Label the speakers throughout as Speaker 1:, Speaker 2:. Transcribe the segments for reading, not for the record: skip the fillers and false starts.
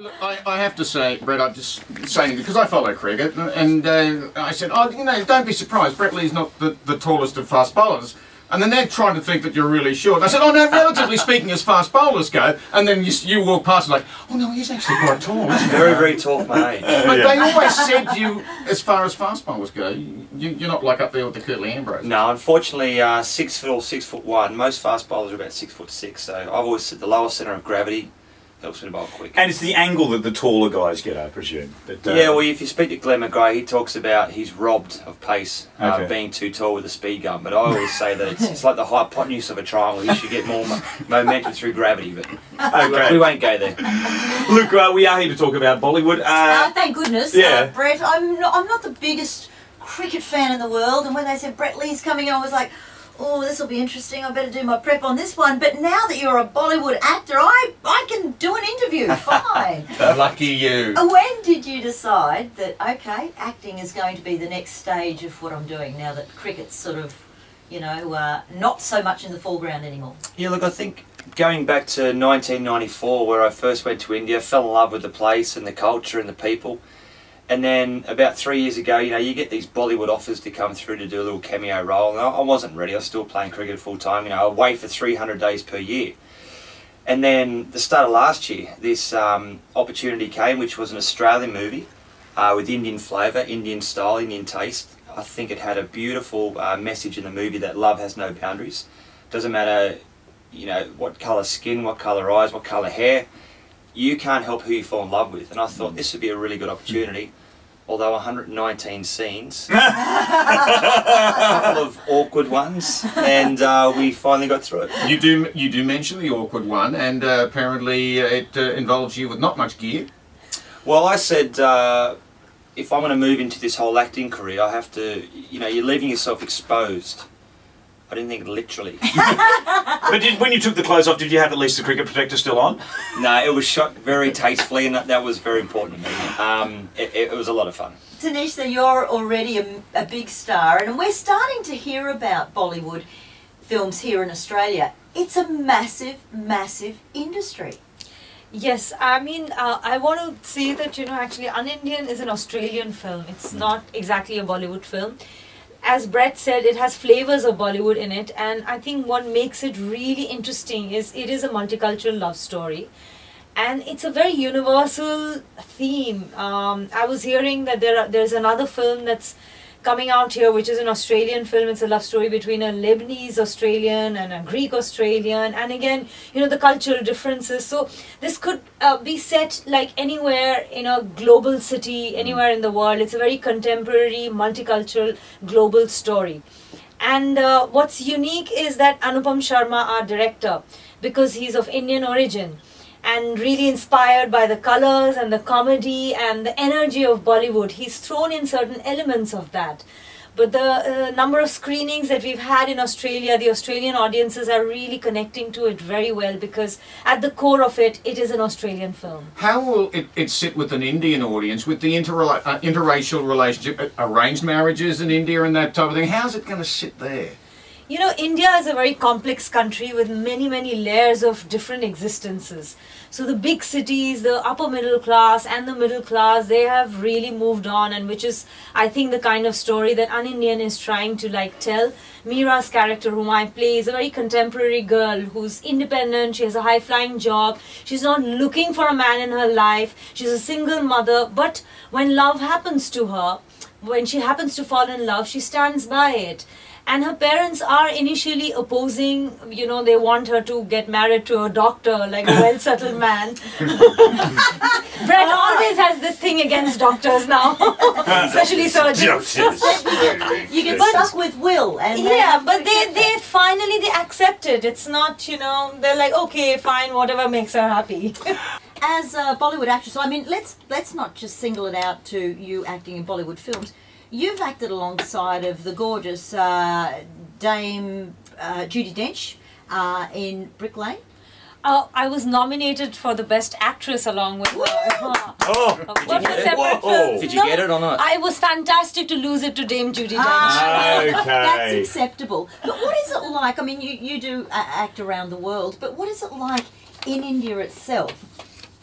Speaker 1: Look, I have to say, Brett, I'm just saying because I follow cricket, and I said, oh, you know, don't be surprised, Brett Lee's not the tallest of fast bowlers. And then they're trying to think that you're really short. I said, oh no, relatively speaking, as fast bowlers go, and then you walk past and like, oh no, he's actually quite tall, isn't he?
Speaker 2: Very, very tall for my age.
Speaker 1: But they always said you, as far as fast bowlers go, you're not like up there with the Curtly Ambrose.
Speaker 2: No, unfortunately, 6 foot or 6'1". Most fast bowlers are about 6'6". So I've always said the lower centre of gravity helps me to bowl quick.
Speaker 3: And it's the angle that the taller guys get, I presume. That,
Speaker 2: yeah, well, if you speak to Glenn McGrath, he talks about he's robbed of pace, being too tall with a speed gun. But I always say that it's like the hypotenuse of a triangle. You should get more momentum through gravity, but we won't go there.
Speaker 3: Look, we are here to talk about Bollywood.
Speaker 4: Thank goodness,
Speaker 3: yeah.
Speaker 4: Brett. I'm not the biggest cricket fan in the world, and when they said Brett Lee's coming on, I was like, oh, this will be interesting, I better do my prep on this one. But now that you're a Bollywood actor, I can do an interview, fine.
Speaker 1: Lucky you.
Speaker 4: When did you decide that, okay, acting is going to be the next stage of what I'm doing now that cricket's sort of, you know, not so much in the foreground anymore?
Speaker 2: Yeah, look, I think going back to 1994, where I first went to India, fell in love with the place and the culture and the people. And then about 3 years ago, you know, you get these Bollywood offers to come through to do a little cameo role, and I wasn't ready. I was still playing cricket full time. You know, away for 300 days per year. And then the start of last year, this opportunity came, which was an Australian movie with Indian flavour, Indian style, Indian taste. I think it had a beautiful message in the movie that love has no boundaries. Doesn't matter, you know, what colour skin, what colour eyes, what colour hair. You can't help who you fall in love with. And I thought this would be a really good opportunity. Although 119 scenes, a couple of awkward ones, and we finally got through it.
Speaker 1: You do mention the awkward one, and apparently it involves you with not much gear.
Speaker 2: Well, I said if I'm going to move into this whole acting career, I have to, you know, you're leaving yourself exposed. I didn't think literally.
Speaker 3: But when you took the clothes off, did you have at least the cricket protector still on?
Speaker 2: No, it was shot very tastefully, and that was very important to me. It was a lot of fun.
Speaker 4: Tannishtha, you're already a big star, and we're starting to hear about Bollywood films here in Australia. It's a massive, massive industry.
Speaker 5: Yes, I mean, I want to say that, you know, actually unINDIAN is an Australian film. It's not exactly a Bollywood film. As Brett said, it has flavors of Bollywood in it, and I think what makes it really interesting is it is a multicultural love story, and it's a very universal theme. I was hearing that there's another film that's coming out here, which is an Australian film. It's a love story between a Lebanese Australian and a Greek Australian, and again, you know, the cultural differences. So this could be set like anywhere in a global city, anywhere in the world. It's a very contemporary, multicultural, global story. And what's unique is that Anupam Sharma, our director, because he's of Indian origin, and really inspired by the colours and the comedy and the energy of Bollywood, he's thrown in certain elements of that. But the number of screenings that we've had in Australia, the Australian audiences are really connecting to it very well, because at the core of it, it is an Australian film.
Speaker 1: How will it sit with an Indian audience, with the interracial relationship, arranged marriages in India and that type of thing? How's it going to sit there?
Speaker 5: You know, India is a very complex country with many, many layers of different existences. So the big cities, the upper middle class and the middle class, they have really moved on, and which is, I think, the kind of story that unINDIAN is trying to like tell. Meera's character, whom I play, is a very contemporary girl who's independent. She has a high-flying job. She's not looking for a man in her life. She's a single mother, but when love happens to her, when she happens to fall in love, she stands by it. And her parents are initially opposing, you know, they want her to get married to a doctor, like a well-settled man. Brett always has this thing against doctors now, especially surgeons.
Speaker 4: You get stuck with Will. And
Speaker 5: yeah, but they finally accept it. It's not, you know, they're like, okay, fine, whatever makes her happy.
Speaker 4: As a Bollywood actress, I mean, let's not just single it out to you acting in Bollywood films. You've acted alongside of the gorgeous Dame Judi Dench in Brick Lane.
Speaker 5: I was nominated for the Best Actress along with her.
Speaker 2: Did you get it or not?
Speaker 5: It was fantastic to lose it to Dame Judi Dench.
Speaker 3: Okay.
Speaker 4: That's acceptable. But what is it like? I mean, you do act around the world, but what is it like in India itself?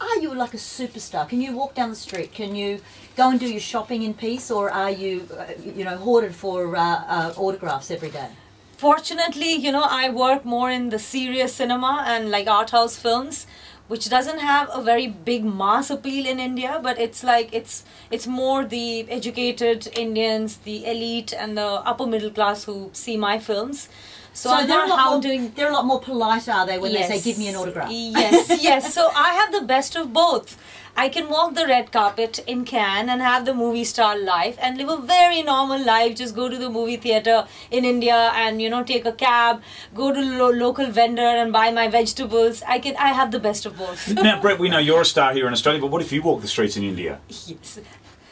Speaker 4: are you like a superstar? Can you walk down the street? Can you go and do your shopping in peace, or are you, hoarded for autographs every day?
Speaker 5: Fortunately, I work more in the serious cinema and like art house films, which doesn't have a very big mass appeal in India, but it's like it's more the educated Indians, the elite and the upper middle class who see my films. So
Speaker 4: they're a lot more polite, are they, when they say, give me an autograph?
Speaker 5: Yes, yes. So I have the best of both. I can walk the red carpet in Cannes and have the movie star life and live a very normal life. Just go to the movie theatre in India and, take a cab, go to local vendor and buy my vegetables. I have the best of both.
Speaker 3: Now, Brett, we know you're a star here in Australia, but what if you walk the streets in India?
Speaker 5: Yes.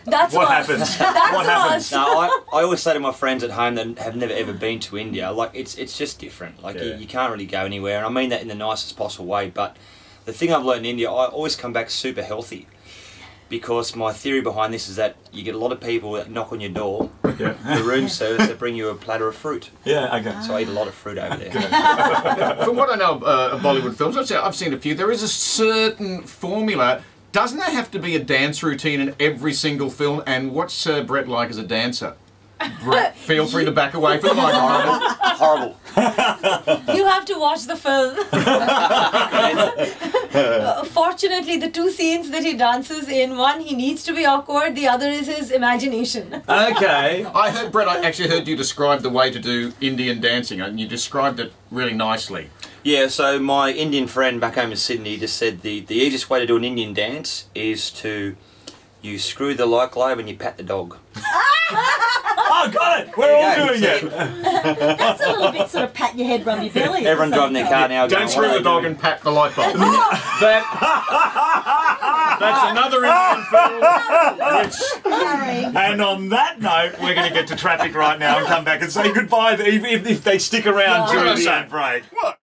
Speaker 5: That's
Speaker 3: what
Speaker 5: us.
Speaker 3: happens?
Speaker 5: That's
Speaker 3: what happens?
Speaker 2: No, I always say to my friends at home that have never ever been to India, like it's just different. Like you can't really go anywhere, and I mean that in the nicest possible way. But the thing I've learned in India, I always come back super healthy, because my theory behind this is that you get a lot of people that knock on your door, the room service, that bring you a platter of fruit.
Speaker 3: Yeah, okay.
Speaker 2: So I eat a lot of fruit over there.
Speaker 1: From what I know of Bollywood films, I've seen a few. There is a certain formula. Doesn't there have to be a dance routine in every single film? And what's Brett like as a dancer? Brett, feel free to back away from the microphone.
Speaker 2: Horrible.
Speaker 5: You have to watch the film. Fortunately, the two scenes that he dances in, one he needs to be awkward, the other is his imagination.
Speaker 3: Okay.
Speaker 1: I heard, Brett, I actually heard you describe the way to do Indian dancing, and you described it really nicely.
Speaker 2: Yeah, so my Indian friend back home in Sydney just said the easiest way to do an Indian dance is you screw the light globe and you pat the dog.
Speaker 3: Oh, got it! We're all doing it!
Speaker 4: That's a little bit sort of pat your head, rub your belly.
Speaker 2: Everyone driving their car now.
Speaker 1: Don't screw the dog and pat the light bulb. That's another Indian film.
Speaker 3: And on that note, we're going to get to traffic right now and come back and say goodbye if they stick around during the ad break. What?